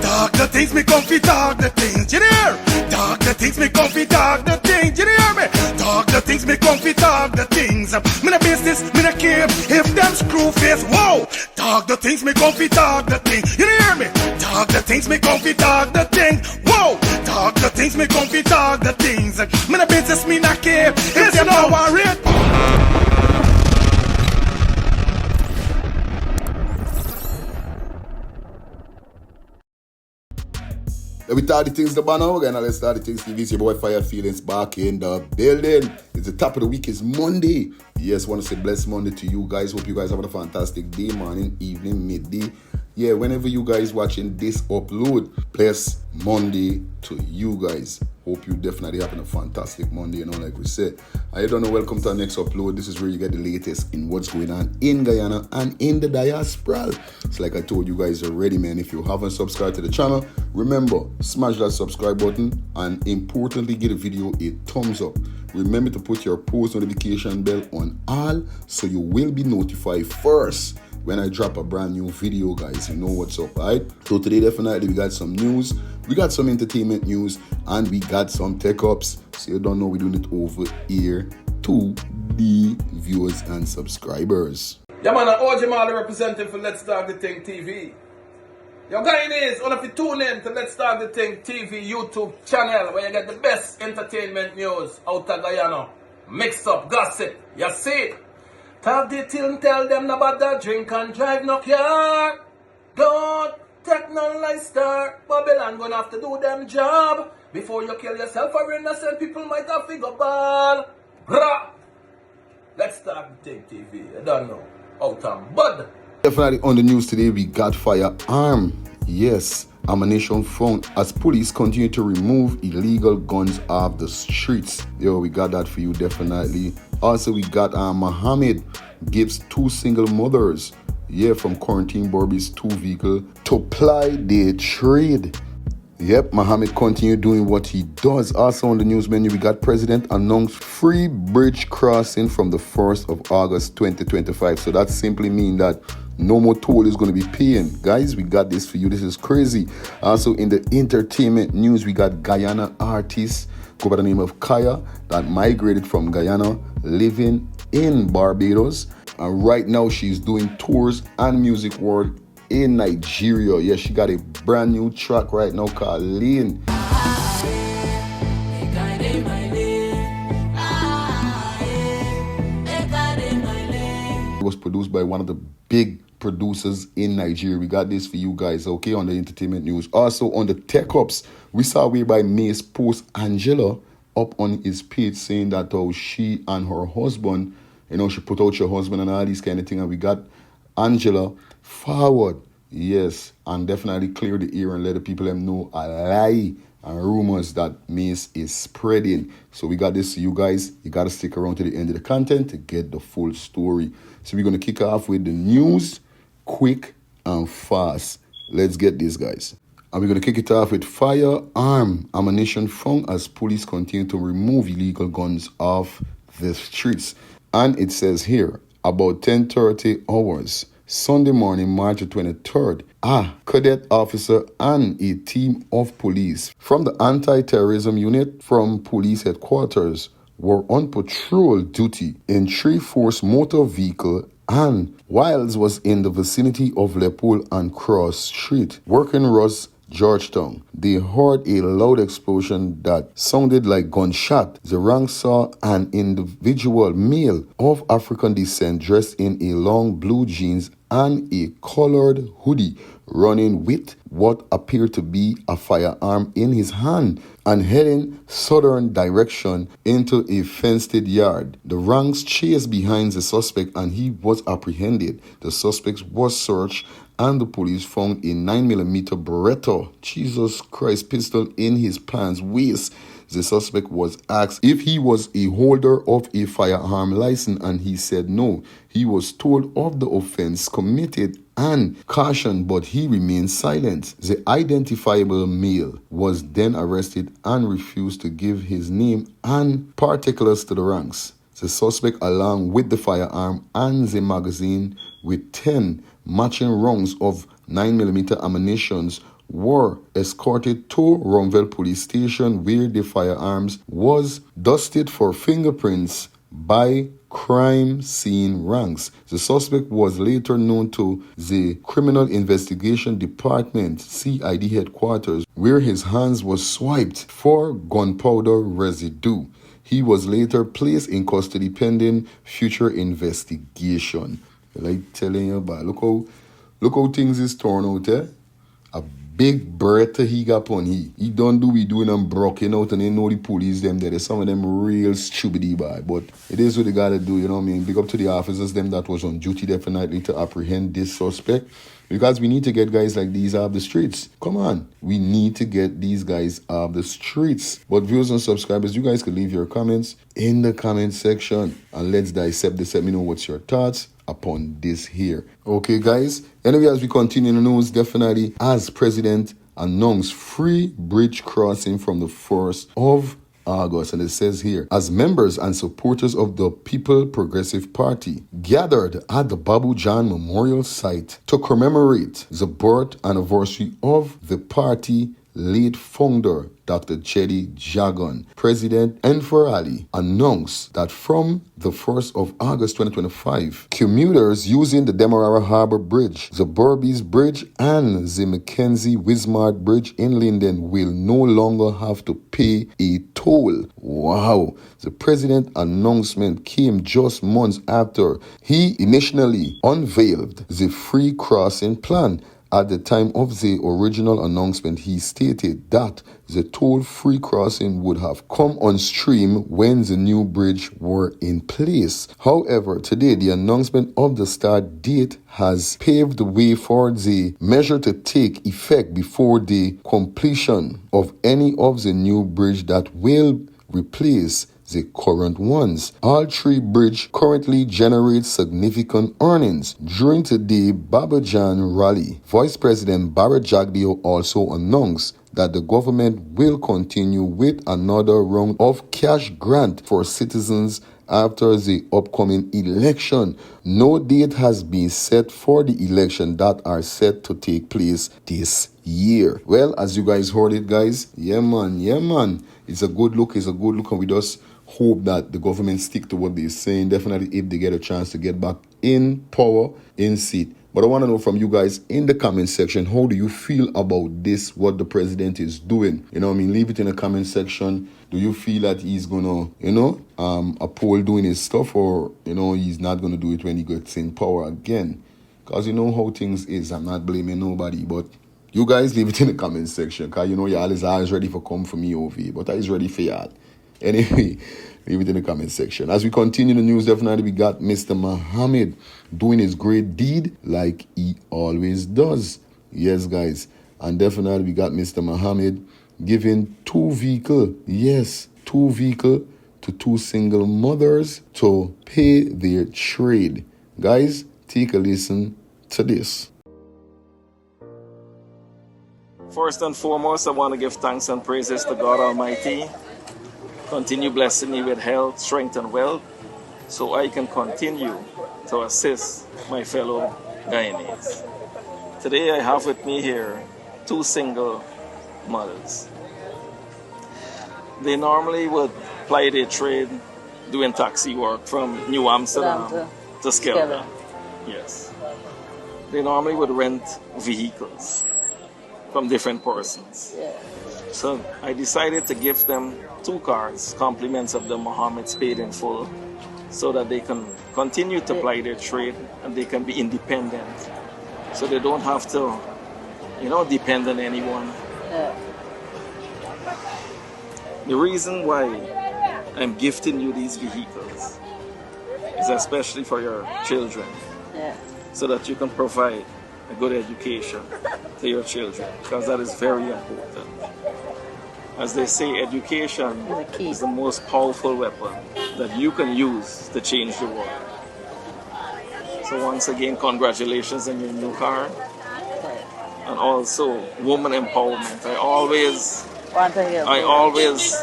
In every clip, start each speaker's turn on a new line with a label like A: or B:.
A: Dog the things me comfy, dog the things, you hear? Dog the things me comfy, dog the things, you hear me? Dog the things me comfy, dog the things. Me no business, me no care if them screw face, whoa. Dog the things me comfy, dog the things, you hear me? Dog the things me comfy, dog the things, whoa. Dog the things me comfy, dog the things. Me no business, me no care if them no worry.
B: We start the things the banner again. Let's start the things. It's your boy Fire Feelings back in the building. It's the top of the week. It's Monday. Yes, want to say blessed Monday to you guys. Hope you guys have a fantastic day, morning, evening, midday. Yeah, whenever you guys watching this upload, bless Monday to you guys. Hope you definitely having a fantastic Monday, like we said. I don't know, welcome to our next upload. This is where you get the latest in what's going on in Guyana and in the diaspora. It's like I told you guys already, man. If you haven't subscribed to the channel, remember, smash that subscribe button and importantly, give the video a thumbs up. Remember to put your post notification bell on all so you will be notified first when I drop a brand new video, guys. You know what's up, right? So today, definitely, we got some news, we got some entertainment news, and we got some tech ups. So you don't know, we're doing it over here to the viewers and subscribers.
C: Yeah, man, I'm OG Marley representing for Let's Start the Thing TV. Your guy is one of you tune in to Let's Start the Thing TV YouTube channel where you get the best entertainment news out of Guyana. Mix up gossip, you see it. Talk the till tell them about that drink and drive no car. Don't take no lifestyle. Babylon gonna have to do them job. Before you kill yourself or innocent people might have to go ball. Rah! Let's Start the Thing TV. I don't know. Out of bud.
B: Definitely on the news today, we got firearm. Yes, ammunition found as police continue to remove illegal guns off the streets. Yo, we got that for you, definitely. Also, we got Muhammad gives 2 single mothers, from quarantine Barbies 2 vehicle to ply their trade. Yep, Muhammad continue doing what he does. Also on the news menu, we got President announced free bridge crossing from the 1st of August 2025. So that simply means that no more toll is going to be paying. Guys, we got this for you. This is crazy. Also in the entertainment news, we got Guyana artists go by the name of Kaiya that migrated from Guyana, living in Barbados. And right now she's doing tours and music work in Nigeria. Yeah, she got a brand new track right now called Lane. It was produced by one of the big producers in Nigeria. We got this for you guys, okay, on the entertainment news. Also on the tech ups, we saw whereby May's post Angela up on his page saying that she and her husband, she put out your husband and all these kind of things, and we got Angela forward, yes, and definitely clear the air and let the people them know a lie and rumors that Mace is spreading. So we got this for you guys. You got to stick around to the end of the content to get the full story. So we're going to kick off with the news, quick and fast. Let's get this, guys. And we're going to kick it off with firearm ammunition found as police continue to remove illegal guns off the streets. And it says here, about 10:30 hours, Sunday morning, March 23rd, a cadet officer and a team of police from the anti-terrorism unit from police headquarters were on patrol duty in 3-Force motor vehicle and whilst was in the vicinity of Leopold and Cross Street, working Ross, Georgetown. They heard a loud explosion that sounded like gunshot. The rank saw an individual male of African descent dressed in a long blue jeans and a colored hoodie running with what appeared to be a firearm in his hand and heading southern direction into a fenced yard. The ranks chased behind the suspect and he was apprehended. The suspect was searched and the police found a 9mm Beretta, Jesus Christ, pistol in his pants waist. The suspect was asked if he was a holder of a firearm license and he said no. He was told of the offense committed and cautioned, but he remained silent. The identifiable male was then arrested and refused to give his name and particulars to the ranks. The suspect, along with the firearm and the magazine with 10 matching rounds of 9mm ammunitions were escorted to Rumville Police Station where the firearms was dusted for fingerprints by crime scene ranks. The suspect was later known to the Criminal Investigation Department CID headquarters where his hands were swiped for gunpowder residue. He was later placed in custody pending future investigation. Like telling you about look how things is torn out, eh? A big breath he got on he don't do we doing them broken out and they know the police them there. Some of them real stupid by. But it is what they gotta do, you know what I mean? Big up to the officers them that was on duty definitely to apprehend this suspect. Because we need to get guys like these off the streets. Come on. We need to get these guys off the streets. But viewers and subscribers, you guys can leave your comments in the comment section. And let's dissect this. Let me know what's your thoughts upon this here. Okay, guys. Anyway, as we continue in the news, definitely as President announced free bridge crossing from the 1st of August, and it says here, as members and supporters of the People Progressive Party gathered at the Babu Jan Memorial Site to commemorate the birth anniversary of the party late founder Dr. Cheddi Jagan, President Enver Ali announced that from the 1st of August 2025, commuters using the Demerara Harbor Bridge, the Berbice Bridge, and the Mackenzie Wismart Bridge in Linden will no longer have to pay a toll. Wow. The president announcement came just months after he initially unveiled the free crossing plan. At the time of the original announcement, he stated that the toll-free crossing would have come on stream when the new bridge were in place. However, today, the announcement of the start date has paved the way for the measure to take effect before the completion of any of the new bridge that will replace the current ones. All three bridges currently generate significant earnings. During today's Babajan rally, Vice President Barrett Jagdeo also announced that the government will continue with another round of cash grant for citizens after the upcoming election. No date has been set for the election that are set to take place this year. Well, as you guys heard it, guys, yeah man. It's a good look, and we just hope that the government stick to what they're saying. Definitely if they get a chance to get back in power, in seat. But I want to know from you guys in the comment section, how do you feel about this, what the president is doing? You know what I mean? Leave it in the comment section. Do you feel that he's going to, uphold doing his stuff, or, he's not going to do it when he gets in power again? Because you know how things is. I'm not blaming nobody, but you guys leave it in the comment section. Because y'all is always ready for come for me over here, but I is ready for y'all. Anyway, leave it in the comment section. As we continue the news, definitely we got Mr. Muhammad doing his great deed like he always does. Yes, guys. And definitely we got Mr. Muhammad giving 2 vehicles. Yes, 2 vehicles to 2 single mothers to pay their trade. Guys, take a listen to this.
D: First and foremost, I want to give thanks and praises to God Almighty. Continue blessing me with health, strength, and wealth so I can continue to assist my fellow Guyanese. Today I have with me here 2 single mothers. They normally would ply their trade doing taxi work from New Amsterdam to Skelda. Yes. They normally would rent vehicles from different persons.
E: Yeah.
D: So I decided to give them 2 cars, compliments of the Muhammad's paid in full, so that they can continue to ply their trade and they can be independent. So they don't have to, depend on anyone.
E: Yeah.
D: The reason why I'm gifting you these vehicles is especially for your children,
E: Yeah.
D: so that you can provide a good education to your children, because that is very important. As they say, education is the most powerful weapon that you can use to change the world. So once again, congratulations on your new car. And also, woman empowerment. I always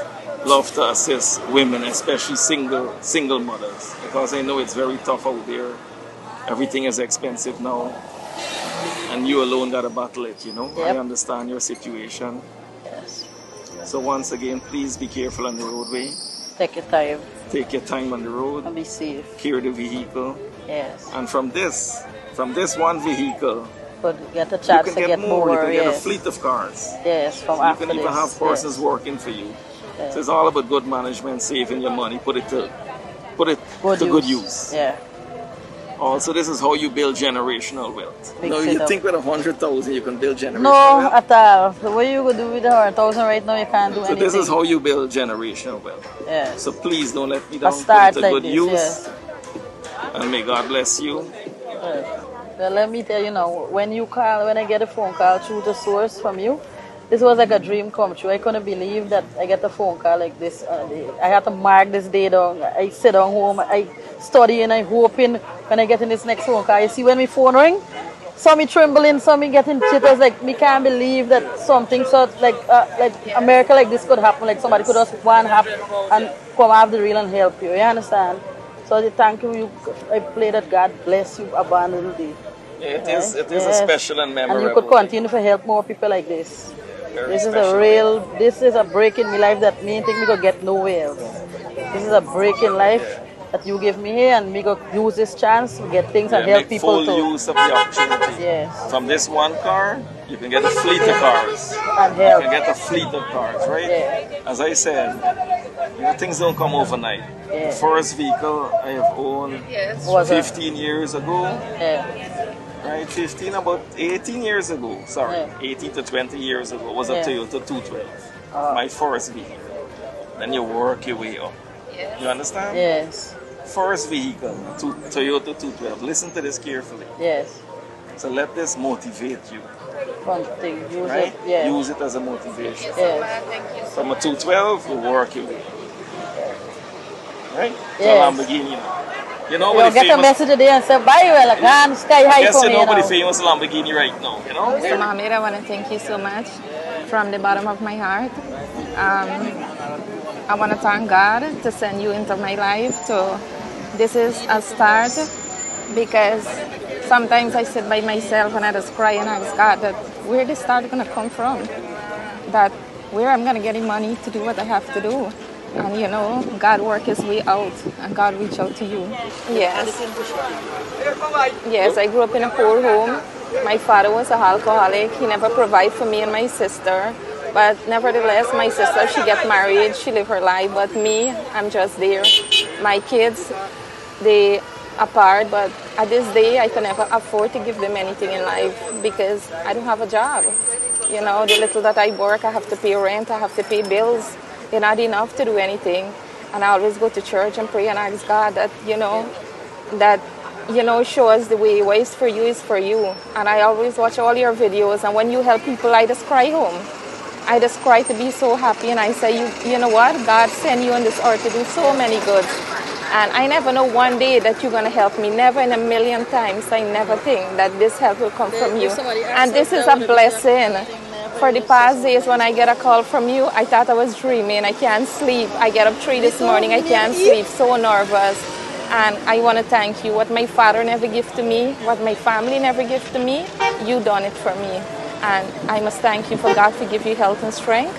D: love to assist women, especially single mothers, because I know it's very tough out there. Everything is expensive now. And you alone got to battle it, you know.
E: Yep.
D: I understand your situation.
E: Yes.
D: So once again, please be careful on the roadway.
E: Take your time
D: Take your time on the road.
E: and be safe.
D: Carry the vehicle.
E: Yes.
D: And from this one vehicle,
E: But get a
D: you
E: chance
D: can
E: to
D: get
E: get
D: more. You
E: more.
D: can get a
E: Yes.
D: fleet of cars.
E: Yes, from
D: So you
E: after
D: can even
E: this.
D: have persons
E: Yes.
D: working for you.
E: Yes.
D: So it's all about good management, saving your money, put it to good use.
E: Yeah.
D: Also, this is how you build generational wealth.
E: Big
D: No,
E: sit
D: you
E: up.
D: think with 100,000 you can build generational
E: No,
D: wealth?
E: at all. The way you could do with the 100,000 right now, you can't do
D: So
E: anything.
D: this is how you build generational wealth.
E: Yes.
D: So please don't let me
E: A
D: down. Put
E: start
D: it to
E: like
D: good
E: this,
D: use.
E: yes.
D: And may God bless you.
E: Yes. Well, let me tell you now, when I get a phone call through the source from you, this was like a dream come true. I couldn't believe that I get a phone call like this. I had to mark this day down. I sit down home, I study and I hoping when I get in this next phone call. You see when my phone ring, saw me trembling, saw me getting jitters, like me can't believe that something so like a miracle like this could happen. Like somebody could just one happen and come off the reel and help you. You understand? So I thank you. I pray that God bless you abundantly.
D: It
E: Right?
D: is a
E: Yes.
D: special and memorable.
E: And you could continue to help more people like this.
D: Very
E: This is
D: special.
E: this is a break in my life that me think me go get nowhere else. This is a break in life that you give me here and me go use this chance to get things and
D: Yeah,
E: help
D: make
E: people
D: full
E: too.
D: use of the opportunity.
E: Yes.
D: From this one car, you can get a fleet of cars.
E: And
D: You
E: help.
D: can get a fleet of cars, right?
E: Yeah.
D: As I said, things don't come overnight.
E: Yeah.
D: The first vehicle I have owned
E: Was a-
D: 15 years ago,
E: Yeah.
D: right? 18 years ago, sorry,
E: Yeah.
D: 18 to 20 years ago was a
E: Yeah.
D: Toyota 212. My first vehicle. Then you work your way up. You understand?
E: Yes.
D: First vehicle, Toyota 212. Listen to this carefully.
E: Yes.
D: So let this motivate you,
E: From thing. Use
D: right?
E: it. Yeah.
D: Use it as a motivation.
E: Yes.
D: From a 212, you work your way. Right? To a
E: Yes.
D: Lamborghini now. You know
E: You
D: what the
E: get a
D: famous,
E: message today and say bye well, like hand sky
D: I
E: high
D: guess
E: for
D: you
E: me.
D: know
E: You
D: about the
E: know.
D: famous Lamborghini right now, you know?
F: So Ameir, I want to thank you so much from the bottom of my heart. I want to thank God to send you into my life. This is a start because sometimes I sit by myself and I just cry and ask God that where this start going to come from, that where I'm going to get the money to do what I have to do. And you know, God work his way out and God reach out to you. Yes. Yes, I grew up in a poor home. My father was an alcoholic. He never provided for me and my sister. But nevertheless, my sister, she get married, she live her life. But me, I'm just there. My kids, they apart. But at this day, I can never afford to give them anything in life because I don't have a job. You know, the little that I work, I have to pay rent, I have to pay bills. It's not enough to do anything. And I always go to church and pray and ask God that, show us the way. What is for you is for you. And I always watch all your videos. And when you help people, I just cry home. I just cry to be so happy. And I say, you know what? God sent you on this earth to do so many goods. And I never know one day that you're going to help me. Never in a million times. I never think that this help will come from you. And this is a blessing. For the past days when I get a call from you, I thought I was dreaming. I can't sleep. I get up 3 this morning. I can't sleep. So nervous. And I want to thank you. What my father never gave to me, what my family never gave to me, you done it for me. And I must thank you for God to give you health and strength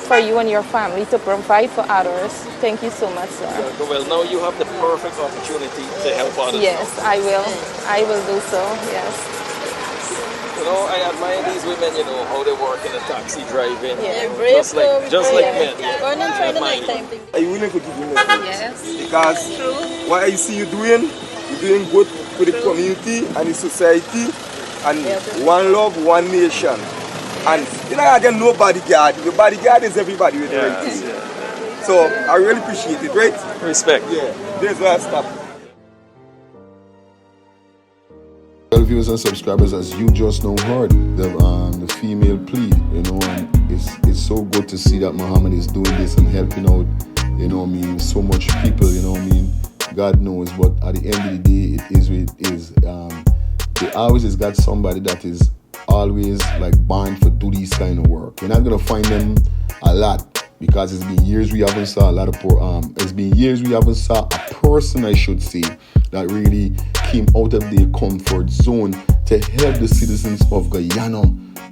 F: for you and your family to provide for others. Thank you so much, sir.
D: Well, now you have the perfect opportunity to help others.
F: Yes, I will. I will do so, yes.
D: You know, I admire these women, how they work in a taxi driving.
F: Yeah.
D: Just like men.
E: Go and try the
D: Admire
E: nighttime
D: you.
E: thing.
G: Are you willing to give him a
F: Yes.
G: Because what I see you doing, you're doing good for the community and the society, and one love, one nation. And you know, I get no bodyguard. The bodyguard is everybody with the right thing. So I really appreciate it, right?
D: Respect.
G: Yeah, there's where I stop.
B: Well, viewers and subscribers, as you just now heard, the female plead, and it's so good to see that Muhammad is doing this and helping out, so much people, God knows, but at the end of the day, it is what it is. They always has got somebody that is always like born for do these kind of work. You're not gonna find them a lot because it's been years we haven't saw a lot of it's been years we haven't saw a person, I should say, that really came out of their comfort zone to help the citizens of Guyana.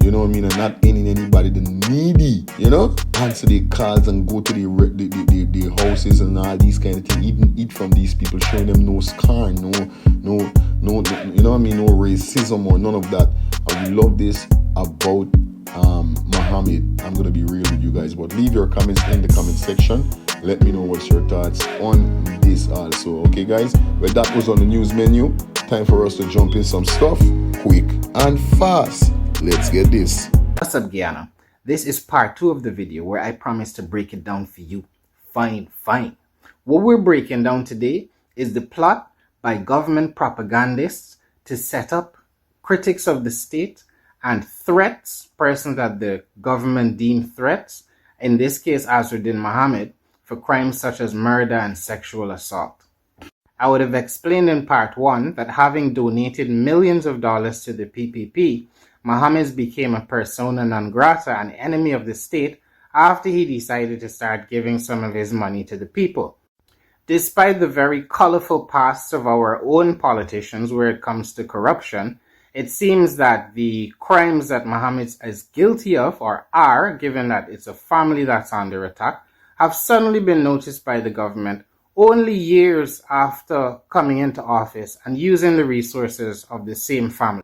B: You know what I mean? And not any anybody the needy, you know? Answer their calls and go to the houses and all these kind of things. Even eat from these people, showing them no scar, no, you know what I mean? No racism or none of that. And we love this about Muhammad. I'm gonna be real with you guys, but leave your comments in the comment section. Let me know what's your thoughts on this also. Okay, guys? Well, that was on the news menu. Time for us to jump in some stuff quick and fast. Let's get this.
H: What's up, Guyana? This is part 2 of the video where I promise to break it down for you. Fine. What we're breaking down today is the plot by government propagandists to set up critics of the state and threats, persons that the government deemed threats, in this case Azruddin Muhammad, for crimes such as murder and sexual assault. I would have explained in part 1 that having donated millions of dollars to the PPP, Muhammad became a persona non grata, an enemy of the state, after he decided to start giving some of his money to the people. Despite the very colorful pasts of our own politicians where it comes to corruption, it seems that the crimes that Muhammad is guilty of, or are, given that it's a family that's under attack, have suddenly been noticed by the government only years after coming into office and using the resources of the same family.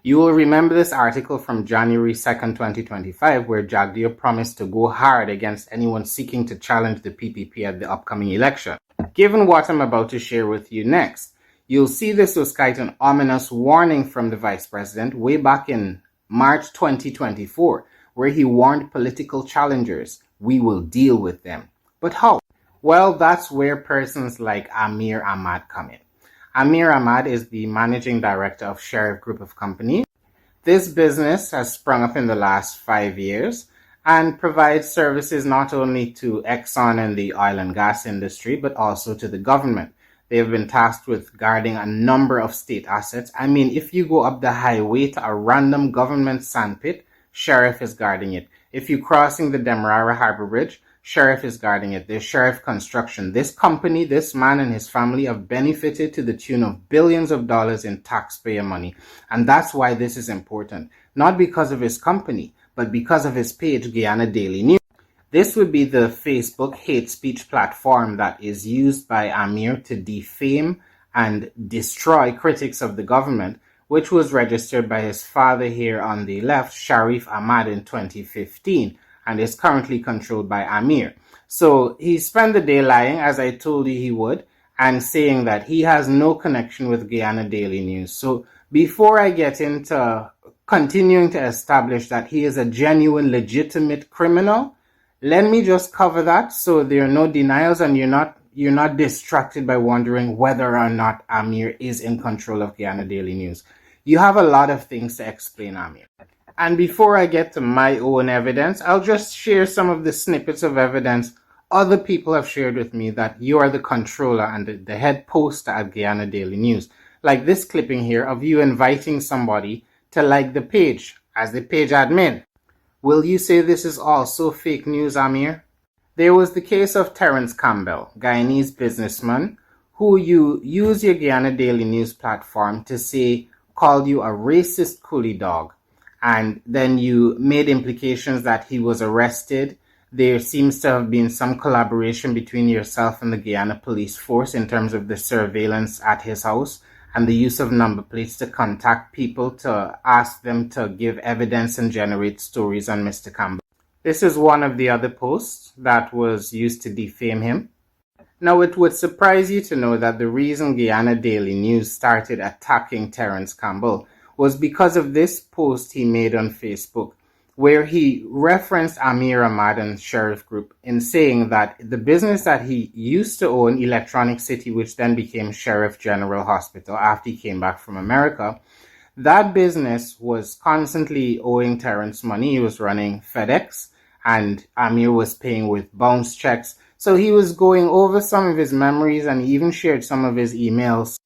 H: You will remember this article from January 2nd, 2025, where Jagan promised to go hard against anyone seeking to challenge the PPP at the upcoming election. Given what I'm about to share with you next, you'll see this was quite an ominous warning from the Vice President way back in March 2024, where he warned political challengers, we will deal with them. But how? Well, that's where persons like Ameir Ahmad come in. Ameir Ahmad is the managing director of Sheriff Group of Companies. This business has sprung up in the last 5 years and provides services not only to Exxon and the oil and gas industry, but also to the government. They have been tasked with guarding a number of state assets. I mean, if you go up the highway to a random government sandpit, Sheriff is guarding it. If you're crossing the Demerara Harbor Bridge, Sheriff is guarding it. There's Sheriff Construction. This company, this man and his family have benefited to the tune of billions of dollars in taxpayer money. And that's why this is important. Not because of his company, but because of his page, Guyana Daily News. This would be the Facebook hate speech platform that is used by Ameir to defame and destroy critics of the government, which was registered by his father here on the left, Sharif Ahmad, in 2015. And is currently controlled by Ameir. So he spent the day lying, as I told you he would, and saying that he has no connection with Guyana Daily News. So before I get into continuing to establish that he is a genuine, legitimate criminal, let me just cover that so there are no denials and you're not distracted by wondering whether or not Ameir is in control of Guyana Daily News. You have a lot of things to explain, Ameir. And before I get to my own evidence, I'll just share some of the snippets of evidence other people have shared with me that you are the controller and the head poster at Guyana Daily News. Like this clipping here of you inviting somebody to like the page as the page admin. Will you say this is also fake news, Ameir? There was the case of Terence Campbell, Guyanese businessman, who you use your Guyana Daily News platform to say called you a racist coolie dog. And then you made implications that he was arrested. There seems to have been some collaboration between yourself and the Guyana police force in terms of the surveillance at his house and the use of number plates to contact people to ask them to give evidence and generate stories on Mr. Campbell. This is one of the other posts that was used to defame him. Now, it would surprise you to know that the reason Guyana Daily News started attacking Terence Campbell was because of this post he made on Facebook, where he referenced Ameir Ahmad and Sheriff Group in saying that the business that he used to own, Electronic City, which then became Sheriff General Hospital after he came back from America, that business was constantly owing Terence money. He was running FedEx, and Ameir was paying with bounce checks. So he was going over some of his memories, and he even shared some of his emails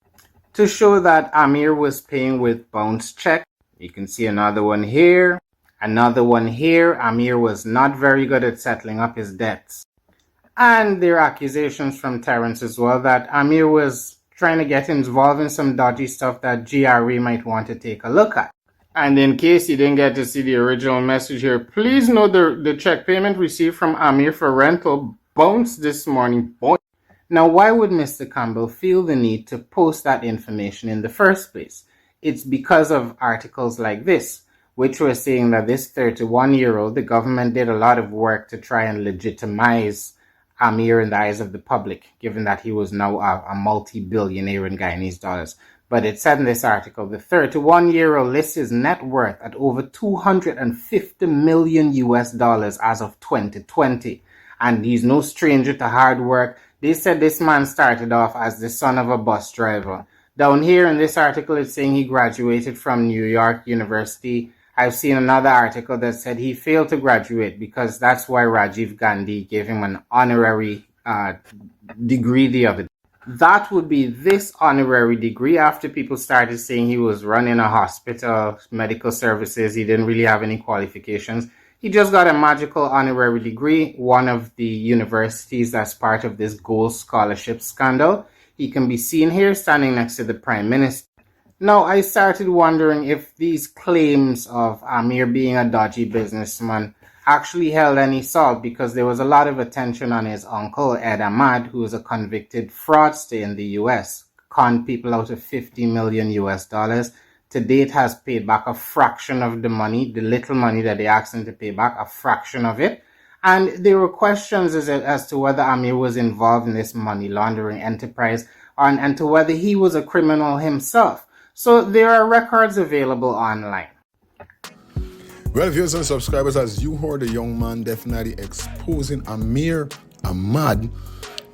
H: to show that Ameir was paying with bounce check. You can see another one here, another one here. Ameir was not very good at settling up his debts. And there are accusations from Terence as well that Ameir was trying to get involved in some dodgy stuff that GRE might want to take a look at. And in case you didn't get to see the original message here, please note the check payment received from Ameir for rental bounced this morning. Now, why would Mr. Campbell feel the need to post that information in the first place? It's because of articles like this, which were saying that this 31-year-old, the government did a lot of work to try and legitimize Ameir in the eyes of the public, given that he was now a multi-billionaire in Guyanese dollars. But it said in this article, the 31-year-old lists his net worth at over $250 million US as of 2020. And he's no stranger to hard work. They said this man started off as the son of a bus driver. Down here in this article, it's saying he graduated from New York University. I've seen another article that said he failed to graduate because that's why Rajiv Gandhi gave him an honorary degree the other day. That would be this honorary degree after people started saying he was running a hospital, medical services. He didn't really have any qualifications. He just got a magical honorary degree, one of the universities that's part of this gold scholarship scandal. He can be seen here standing next to the Prime Minister. Now, I started wondering if these claims of Ameir being a dodgy businessman actually held any salt, because there was a lot of attention on his uncle, Ed Ahmad, who is a convicted fraudster in the US, conned people out of $50 million US. To date has paid back a fraction of the money, the little money that they asked him to pay back, a fraction of it. And there were questions as to whether Ameir was involved in this money laundering enterprise and to whether he was a criminal himself. So there are records available online.
B: Well, viewers and subscribers, as you heard, the young man definitely exposing Ameir Ahmad,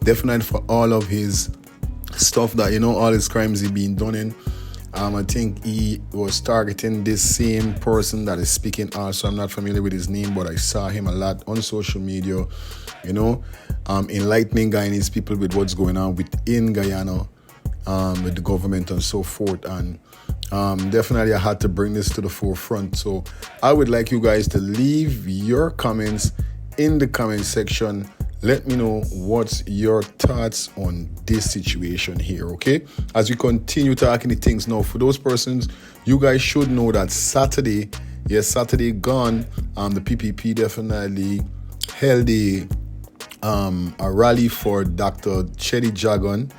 B: definitely for all of his stuff that, all his crimes he been done in. I think he was targeting this same person that is speaking also. I'm not familiar with his name, but I saw him a lot on social media, enlightening Guyanese people with what's going on within Guyana, with the government and so forth. And definitely I had to bring this to the forefront. So I would like you guys to leave your comments in the comment section. Let me know what's your thoughts on this situation here, okay? As we continue talking the things now, for those persons, you guys should know that Saturday gone, the PPP definitely held a rally for Dr. Cheddi Jagan,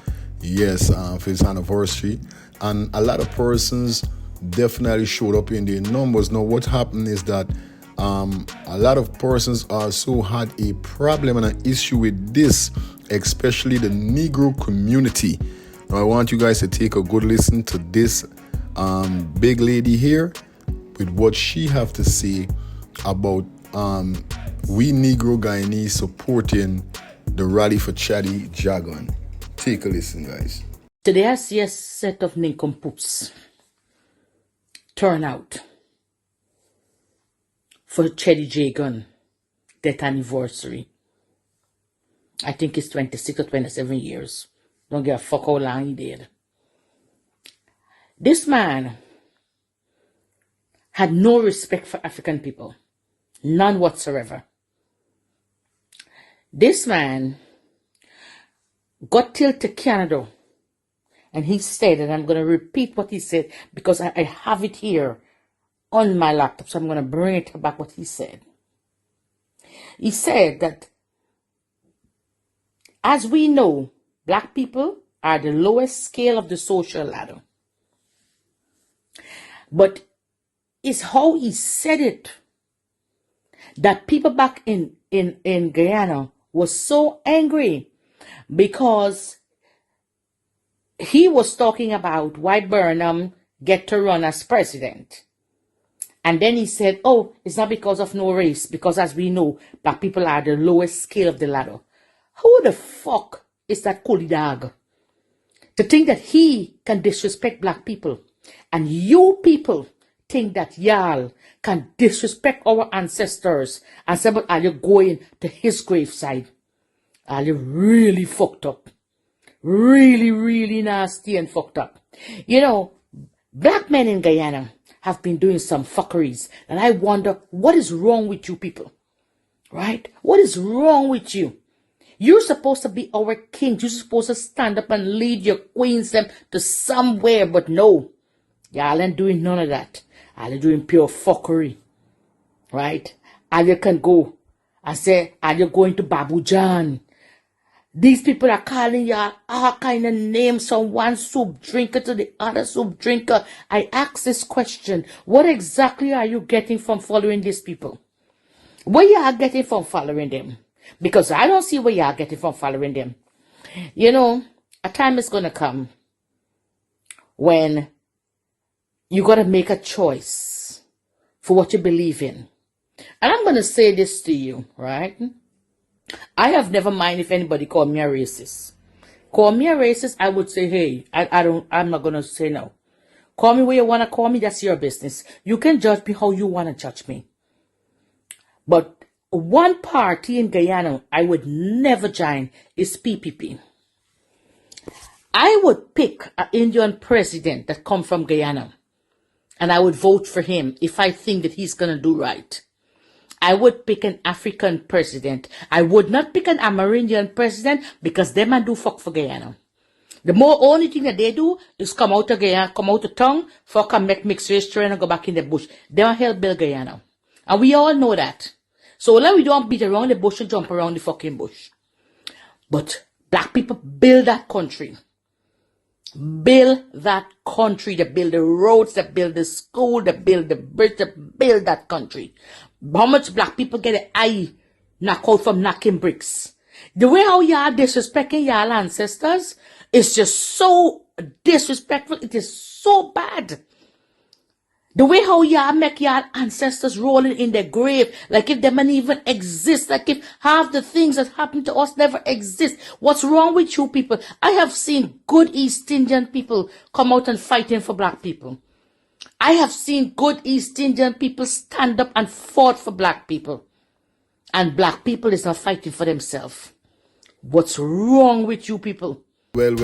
B: for his anniversary. And a lot of persons definitely showed up in their numbers. Now, what happened is that a lot of persons also had a problem and an issue with this, especially the Negro community. Now, I want you guys to take a good listen to this big lady here with what she have to say about we Negro Guyanese supporting the rally for Cheddi Jagan. Take a listen, guys.
I: Today I see a set of nincompoops turn out for Cheddi Jagan death anniversary. I think it's 26 or 27 years. Don't give a fuck how long he did. This man had no respect for African people. None whatsoever. This man got tilted to Canada, and he said, and I'm going to repeat what he said because I have it here on my laptop, so I'm going to bring it back what he said. He said that, as we know, black people are the lowest scale of the social ladder. But it's how he said it that people back in Guyana was so angry, because he was talking about why Burnham get to run as president. And then he said, oh, it's not because of no race, because as we know, black people are the lowest scale of the ladder. Who the fuck is that coolie dog to think that he can disrespect black people? And you people think that y'all can disrespect our ancestors and say, but are you going to his graveside? Are you really fucked up? Really, really nasty and fucked up. Black men in Guyana have been doing some fuckeries, and I wonder what is wrong with you people, right? What is wrong with you? You're supposed to be our king. You're supposed to stand up and lead your queens them to somewhere, but no. Y'all ain't doing none of that. All you doing pure fuckery. Right? All you can go and say, are you going to Babu John? These people are calling y'all all kind of names from one soup drinker to the other soup drinker. I ask this question. What exactly are you getting from following these people? What y'all getting from following them? Because I don't see what y'all getting from following them. You know, a time is going to come when you got to make a choice for what you believe in. And I'm going to say this to you, right? I have never mind if anybody call me a racist. Call me a racist, I would say, hey, I'm not going to say no. Call me where you want to call me, that's your business. You can judge me how you want to judge me. But one party in Guyana I would never join is PPP. I would pick an Indian president that come from Guyana, and I would vote for him if I think that he's going to do right. I would pick an African president. I would not pick an Amerindian president because them man do fuck for Guyana. The only thing that they do is come out of Guyana, come out of town, fuck and make mixed race train and go back in the bush. They don't help build Guyana. And we all know that. So let we don't beat around the bush and jump around the fucking bush. But black people build that country. Build that country. They build the roads, they build the school, they build the bridge, they build that country. How much black people get an eye knocked out from knocking bricks? The way how y'all disrespecting y'all ancestors is just so disrespectful. It is so bad. The way how y'all make y'all ancestors rolling in their grave, like if they man even exist, like if half the things that happened to us never exist. What's wrong with you people? I have seen good East Indian people come out and fighting for black people. I have seen good East Indian people stand up and fought for black people. And black people is not fighting for themselves. What's wrong with you people?
B: Well,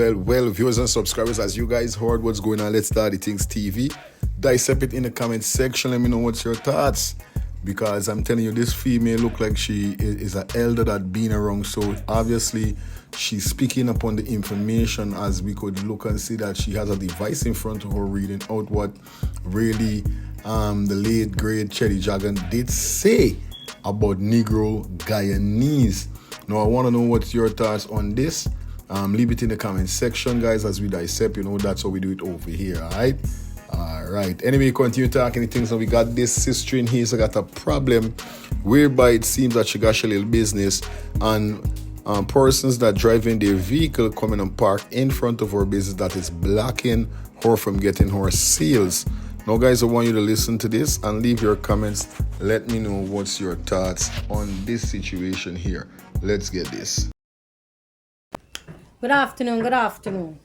B: viewers and subscribers, as you guys heard what's going on, Let's Start the Things TV. Dissect it in the comment section. Let me know what's your thoughts. Because I'm telling you, this female look like she is an elder that been around. So obviously, she's speaking upon the information as we could look and see that she has a device in front of her reading out what really the late great Cheddi Jagan did say about Negro Guyanese. Now, I want to know what's your thoughts on this. Leave it in the comment section, guys, as we dissect. You know, that's how we do it over here, all right. Anyway, continue talking things. Now we got this sister in here, so got a problem whereby it seems that she got a little business and persons that driving their vehicle coming and park in front of her business that is blocking her from getting her sales. Now, guys, I want you to listen to this and leave your comments. Let me know what's your thoughts on this situation here. Let's get this.
J: Good afternoon, good afternoon.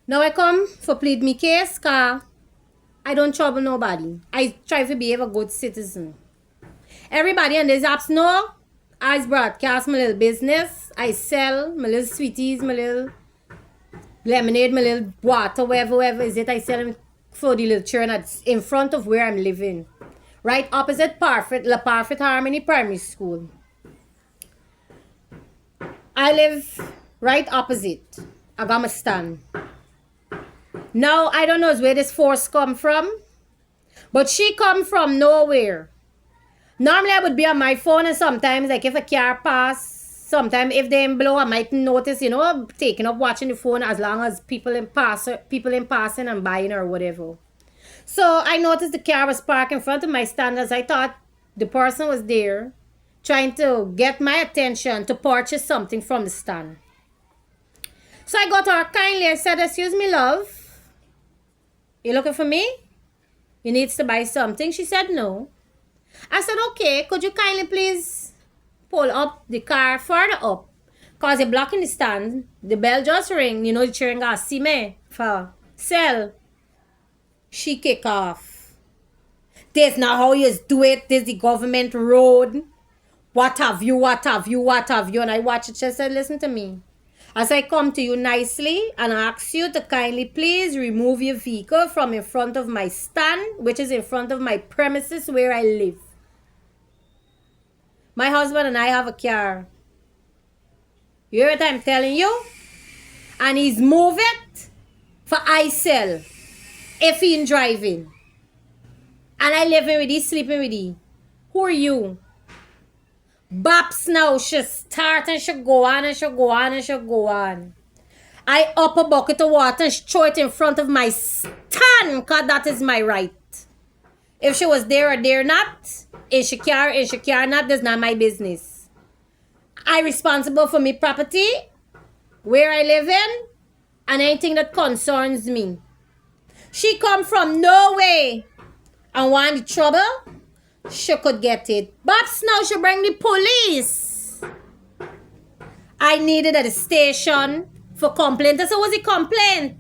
J: Now I come for plead me case, cause I don't trouble nobody. I try to behave a good citizen. Everybody on these apps know I broadcast my little business. I sell my little sweeties, my little lemonade, my little water, whatever is it. I sell them for the little children that's in front of where I'm living. Right opposite La Parfait Harmony Primary School. I live right opposite. I got my stand. Now, I don't know where this force come from, but she come from nowhere. Normally, I would be on my phone, and sometimes, like if a car pass, sometimes if they blow, I might notice, you know, taking up watching the phone as long as people in passing and buying or whatever. So I noticed the car was parked in front of my stand, as I thought the person was there trying to get my attention to purchase something from the stand. So I got her kindly. I said, excuse me, love. You looking for me? You needs to buy something? She said no. I said, okay, could you kindly please pull up the car further up? Because you're blocking the stand. The bell just ring. You know the children got see me for sell. She kick off. This not how you do it. This the government road. What have you? And I watch it. She said, listen to me. As I come to you nicely and ask you to kindly please remove your vehicle from in front of my stand, which is in front of my premises where I live. My husband and I have a car. You hear what I'm telling you? And he's move it for I sell if he driving. And I living with he, sleeping with he. Who are you? Baps now, she start and she go on and she go on and she go on. I up a bucket of water and throw it in front of my stand, cause that is my right. If she was there or there not, is she care not, that's not my business. I responsible for me property, where I live in, and anything that concerns me. She come from nowhere and want the trouble, she could get it. But now she bring the police. I needed at the station for complaint. I said, what's the complaint?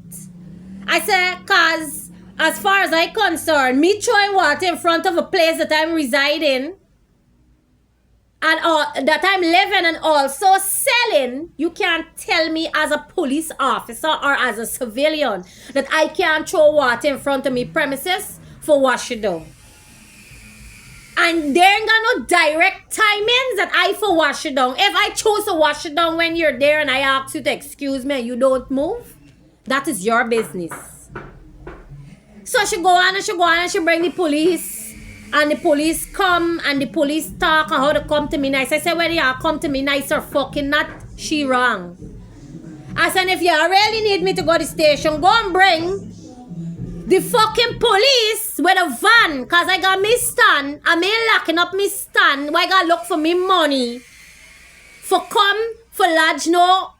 J: I said, cause as far as I concerned, me throwing water in front of a place that I'm residing and that I'm living and also selling, you can't tell me as a police officer or as a civilian that I can't throw water in front of me premises for wash it down. And there ain't got no direct timings that I for wash it down. If I choose to wash it down when you're there and I ask you to excuse me and you don't move, that is your business. So she go on and she go on and she bring the police. And the police come and the police talk and how they come to me nice. I said, whether y'all come to me nice or fucking not, she wrong. I said, if y'all really need me to go to the station, go and bring the fucking police with a van, cause I got me stand, I me locking up me stand, why I gotta look for me money for come for lodge no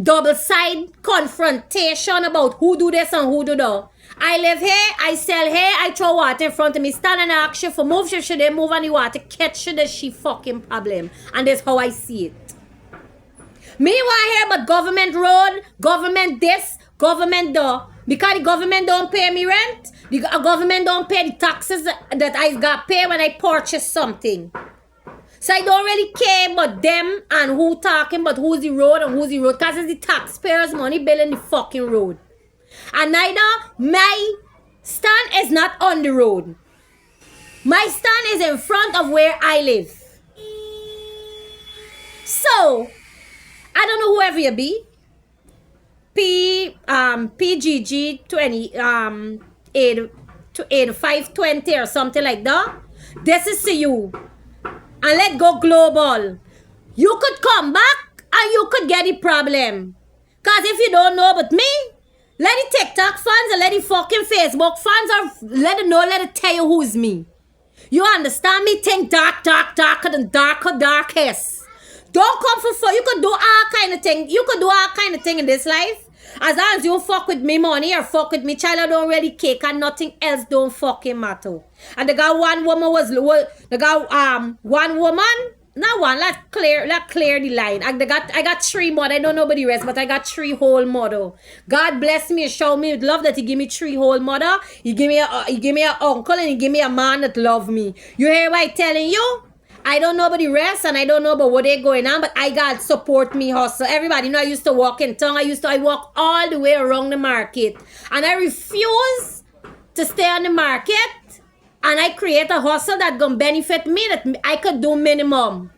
J: double side confrontation about who do this and who do that. I live here, I sell here, I throw water in front of me, stand and ask you for move, she should they move and the water catch you, that's she fucking problem. And that's how I see it. Me want here but government road, government this, government that. Because the government don't pay me rent, the government don't pay the taxes that I got pay when I purchase something. So I don't really care about them and who talking about who's the road and who's the road. Because it's the taxpayers' money building the fucking road. And neither my stand is not on the road. My stand is in front of where I live. So, I don't know whoever you be. PGG 20 8520 or something like that. This is to you. And let go global. You could come back and you could get the problem. Cause if you don't know about me, let the TikTok fans and let the fucking Facebook fans or let it know, let it tell you who's me. You understand me? Think darker than darkest. Don't come for fun. You could do all kind of thing. You could do all kind of thing in this life. As long as you fuck with me money or fuck with me child, I don't really care and nothing else don't fucking matter. And the guy one woman not one, let's clear the line. I got 3 mother. I don't know about the rest, but I got 3 whole mother. God bless me and show me with love that he give me 3 whole mother. He give me an uncle and he give me a man that love me. You hear what I telling you? I don't know about the rest and I don't know about what they going on, but I got support me hustle. Everybody know I used to walk in town. I walk all the way around the market. And I refuse to stay on the market. And I create a hustle that gonna benefit me, that I could do minimum.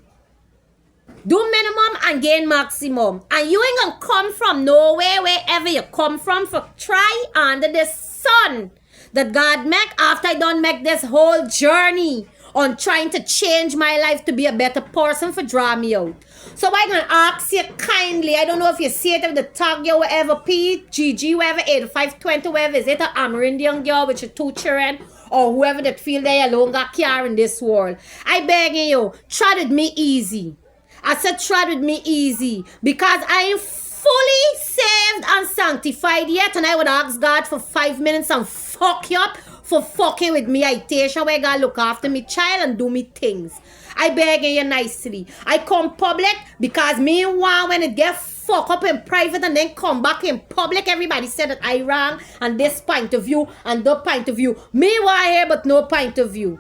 J: Do minimum and gain maximum. And you ain't gonna come from nowhere, wherever you come from, for try under the sun that God make after I done make this whole journey on trying to change my life to be a better person for draw me out. So I'm gonna ask you kindly, I don't know if you see it, if the tag you whatever PGG, whatever 8520, whatever is it, an Amerindian girl with your 2 children, or whoever that feel they alone got care in this world. I begging you, tread with me easy. I said tread with me easy because I ain't fully saved and sanctified yet, and I would ask God for 5 minutes and fuck you up for fucking with me. I Tasha where God look after me child and do me things. I begging you nicely. I come public because me want when it get fuck up in private and then come back in public. Everybody said that I wrong and this point of view and that point of view. Me want here but no point of view.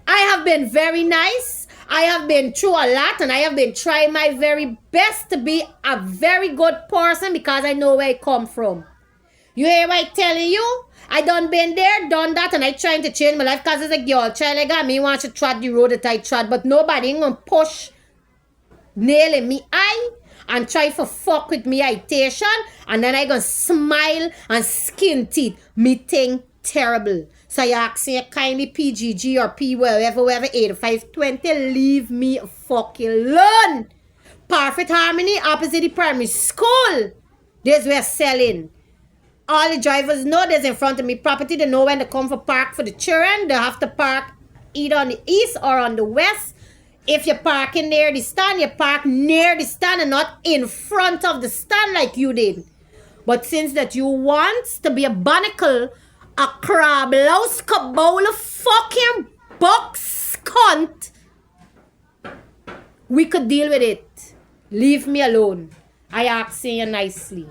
J: I have been very nice. I have been through a lot and I have been trying my very best to be a very good person because I know where I come from. You hear what I telling you? I done been there, done that, and I trying to change my life because as a girl child, I got me want to trod the road that I trod, but nobody ain't gonna push nail in me eye and try to fuck with me itation, and then I gonna smile and skin teeth. Me think terrible. So you asking you kindly PGG or P wherever 8520, leave me fucking alone. Perfect Harmony opposite the primary school. This we're selling. All the drivers know this in front of me property. They know when to come for park for the children. They have to park either on the east or on the west. If you're parking near the stand, you park near the stand and not in front of the stand like you did. But since that you want to be a barnacle, a crab, louse, bowl of fucking box cunt, we could deal with it. Leave me alone. I ask you nicely.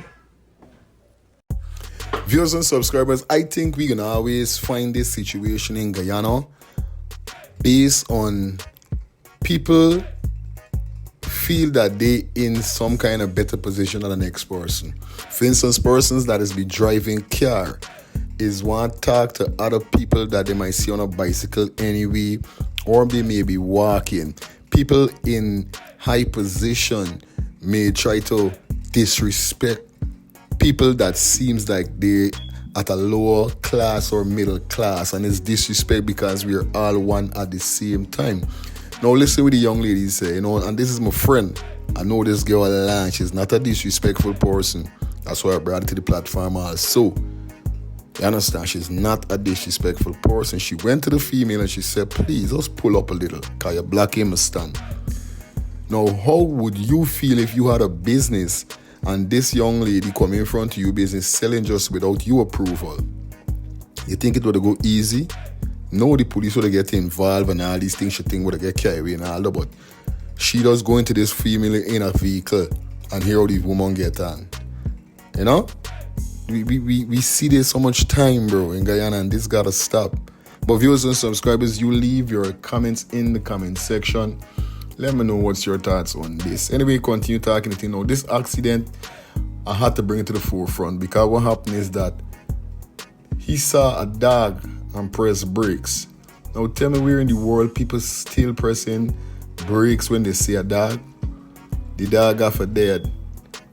B: Viewers and subscribers, I think we can always find this situation in Guyana based on people feel that they in some kind of better position than the next person. For instance, persons that is be driving car is want to talk to other people that they might see on a bicycle anyway, or they may be walking. People in high position may try to disrespect people that seems like they at a lower class or middle class, and it's disrespect because we are all one at the same time. Now listen what the young lady say, and this is my friend. I know this girl Alan, she's not a disrespectful person. That's why I brought her to the platform also. You understand? She's not a disrespectful person. She went to the female and she said, please, let's pull up a little, because you're blocking my stand. Now, how would you feel if you had a business and this young lady come in front of you business selling just without your approval? You think it would go easy? No, the police would get involved and all these things she think would get carried away and all that, but she does go into this female in a vehicle and hear how the woman get on. You know? We see this so much time, bro, in Guyana, and this gotta stop. But viewers and subscribers, you leave your comments in the comment section. Let me know what's your thoughts on this. Anyway, continue talking it. This accident, I had to bring it to the forefront because what happened is that he saw a dog and pressed brakes. Now tell me where in the world people still pressing brakes when they see a dog? The dog got for dead.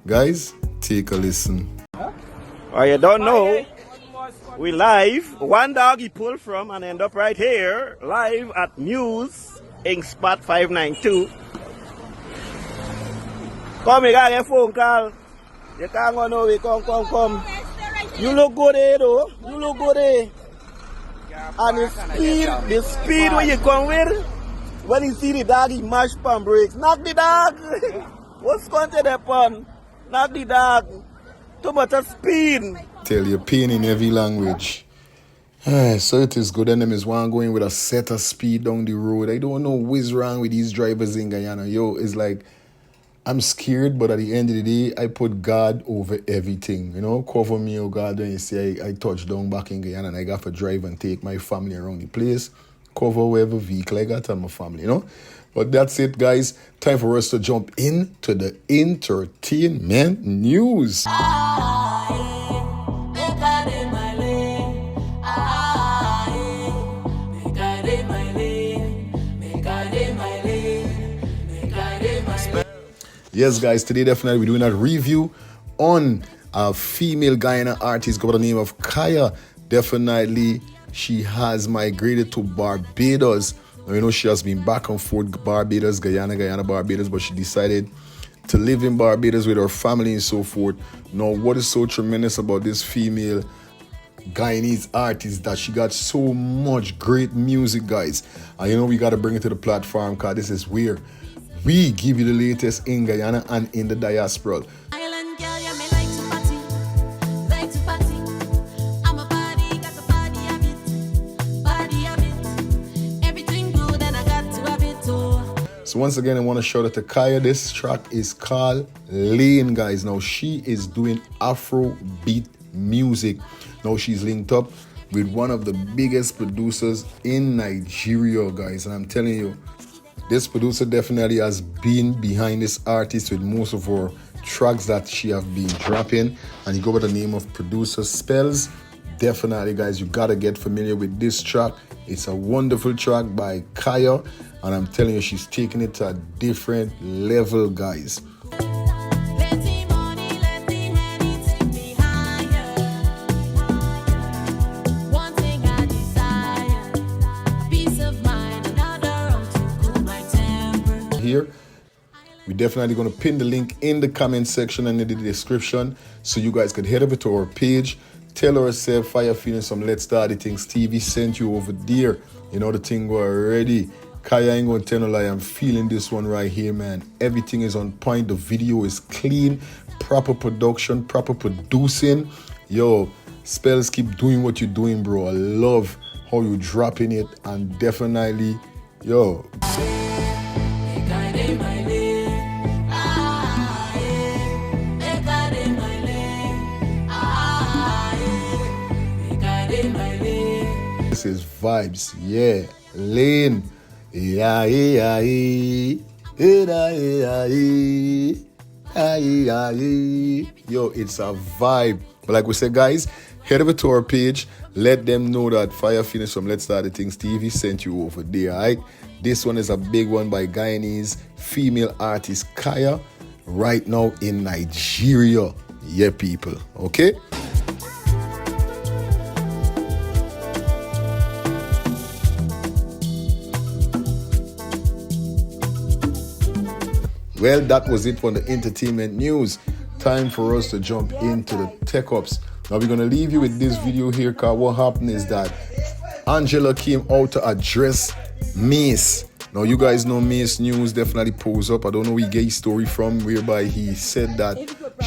B: Guys, take a listen.
K: Oh, you don't know, we live. One dog he pulled from and end up right here, live at News, Ink Spot 592. Come, you got a phone call. You can't go nowhere, come. You look good there, though. You look good there. And the speed when you come with, when you see the dog, he mash pan brakes. Knock the dog. What's going to happen? Knock the dog. Too much of speed.
B: Tell you, pain in every language. So it is good. And them is one going with a set of speed down the road. I don't know what's wrong with these drivers in Guyana. It's like, I'm scared, but at the end of the day, I put God over everything. Cover me, oh God, when you say I touch down back in Guyana and I got to drive and take my family around the place. Cover whatever vehicle I got and my family, But that's it, guys. Time for us to jump into the entertainment news. Yes, guys, today definitely we're doing a review on a female Guyana artist by the name of Kaiya. Definitely, she has migrated to Barbados. Now, she has been back and forth, Barbados, Guyana, Barbados, but she decided to live in Barbados with her family and so forth. Now, what is so tremendous about this female Guyanese artist that she got so much great music, guys. And we got to bring it to the platform because this is where we give you the latest in Guyana and in the diaspora. So once again, I want to shout out to Kaiya. This track is called Lane, guys. Now, she is doing Afrobeat music. Now, she's linked up with one of the biggest producers in Nigeria, guys. And I'm telling you, this producer definitely has been behind this artist with most of her tracks that she have been dropping. And you go by the name of Producer Spells. Definitely, guys, you got to get familiar with this track. It's a wonderful track by Kaiya. And I'm telling you, she's taking it to a different level, guys. here. We're definitely going to pin the link in the comment section and in the description so you guys could head over to our page. Tell ourselves Fire Feeling Some Let's Start the Things TV sent you over there. You know the thing go already. Kaya ain't gonna tell no lie, I'm feeling this one right here, man. Everything is on point, the video is clean, proper production, proper producing. Yo, Spells, keep doing what you're doing, bro. I love how you dropping it, and definitely, yo. This is vibes, yeah. Lane. Yeah, yeah, yeah. Yo, it's a vibe. But like we said, guys, head over to our page. Let them know that Fire Feeling Some Let's Start the Things TV sent you over there, alright? This one is a big one by Guyanese female artist Kaya right now in Nigeria. Yeah, people. Okay? Well, that was it for the entertainment news. Time for us to jump into the tech ups. Now we're going to leave you with this video here, because what happened is that Angela came out to address Mace. Now you guys know Mace News definitely pulls up. I don't know where he get his story from, whereby he said that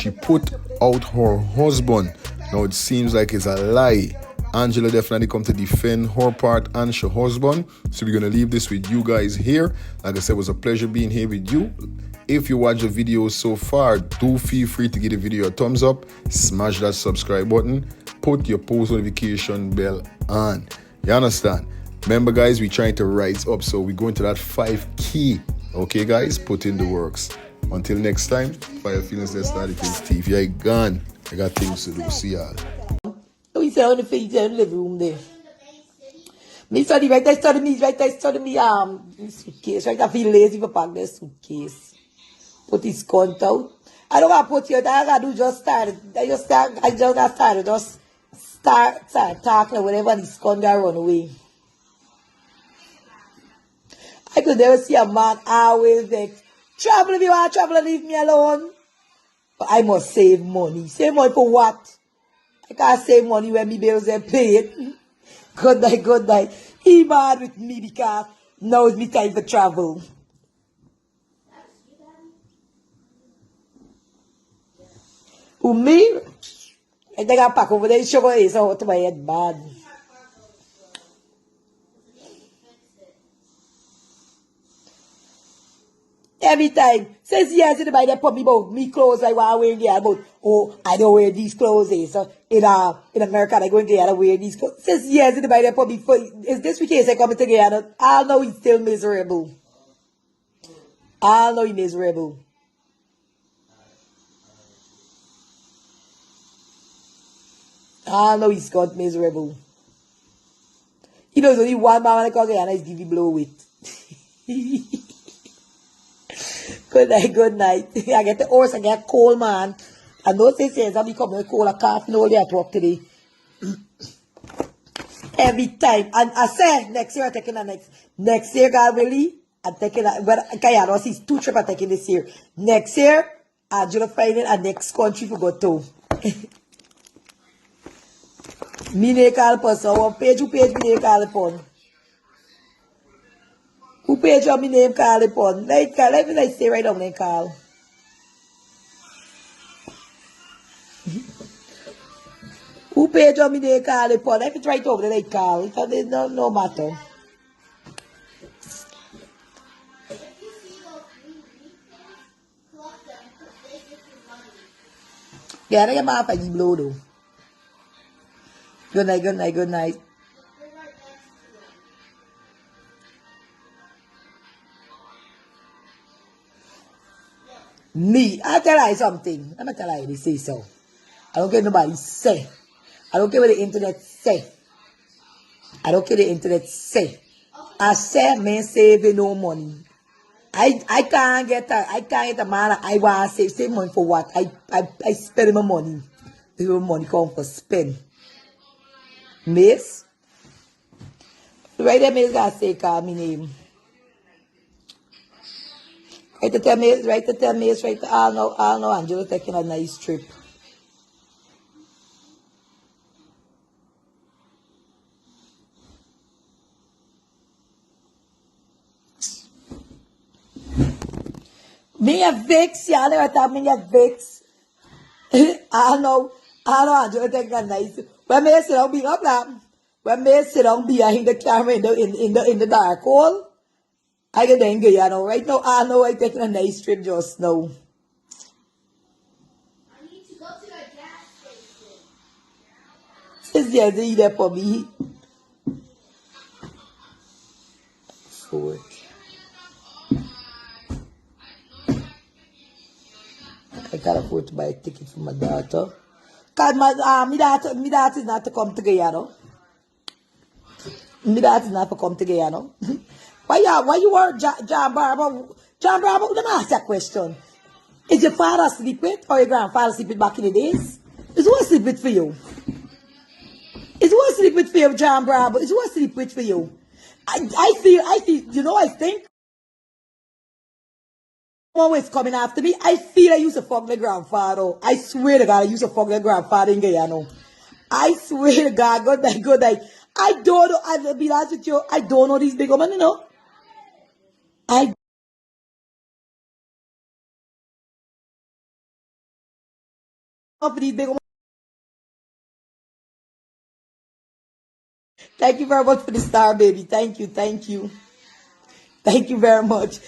B: she put out her husband. Now it seems like it's a lie. Angela definitely come to defend her part and her husband. So we're going to leave this with you guys here. Like I said, it was a pleasure being here with you. If you watch the video so far, do feel free to give the video a thumbs up, smash that subscribe button, put your post notification bell on. You understand? Remember, guys, we're trying to rise up, so we're going to that 5 key. Okay, guys, put in the works. Until next time, Fire Feelings Let's Start the Things TV. I gone. I got things to do. See y'all.
I: We sit on the feet in the living room there. Me study right there, study me suitcase. Right, I feel lazy for pack the suitcase. Put his cunt out. I don't want to put you there. I do just start. I just start talking or whatever, and his cunt got run away. I could never see a man always vex. Travel if you want to travel and leave me alone. But I must save money. Save money for what? I can't save money when my bills are paid. Good night, good night. He mad with me because now is me time for travel. Who me? I think I pack over there. Sugar is out to my head bad. Every time, since years in the Bible, they put me about me clothes I want to wear there about, oh, I don't wear these clothes. So in America, I go in there, I wear these clothes. Since years in the Bible, they put me for, is this weekend I come together? I know he's still miserable. I know he's miserable. I know he's got miserable. He knows only one man when I come here and I give him blow with. Good night, good night. I get the horse, I get cold, man. And those says I'll be coming with cold, a cough, no day at work today. Every time. And I say, next year I'm taking the next year, God really, I'm taking that, but I don't see 2 trips I'm taking this year. Next year, I'm just finding a next country to go to. Me ne call person, one page, who page me ne call upon? Who page on me name call upon? Like, let me say right down they call. Who page on me they call upon? Let me try to over they call. It no matter. Yeah, I am half a blow though. Good night, good night, good night. Me, I'll tell you something. I'm going to tell you, they say so. I don't care what nobody say. I don't care what the internet say. I don't care what the internet say. I say, man, saving no money. I can't get a man. I want to save money for what? I spend my money. This is money come for spend. Miss? Right there, Miss got to say, call me name.
L: Right to tell me, right to tell me, it's right to all know Angela taking a nice trip. Me a vex, y'all never tell me a vex. I know Angela taking a nice. When me sit down being up now, when me sit down behind the camera in the dark hole, I get angry, you know. Right now, I know I taking a nice trip just now. I need to go to a gas station. Since you're there for me. Forward. I can't afford to buy a ticket for my daughter. Cause my daughter is not to come to Guyana. My daughter is not to come to Guyana. Why you are John Barber? John Barber, let me ask you a question. Is your father sleep with or your grandfather sleep with back in the days? Is who sleep with for you? Is who sleep with for you, John Barber? Is who sleep with for you? I feel, you know, I think always coming after me. I feel I used to fuck my grandfather. I swear to God, I used to fuck my grandfather in Guyana. I swear to God, good night. I don't know, I'll be honest with you, I don't know these big women, you know. I don't know for these big women. Thank you very much for the star, baby. Thank you, thank you. Thank you very much.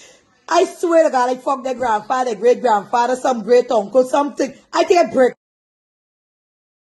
L: I swear to God, I fucked their grandfather, great grandfather, some great uncle, something. I think I break.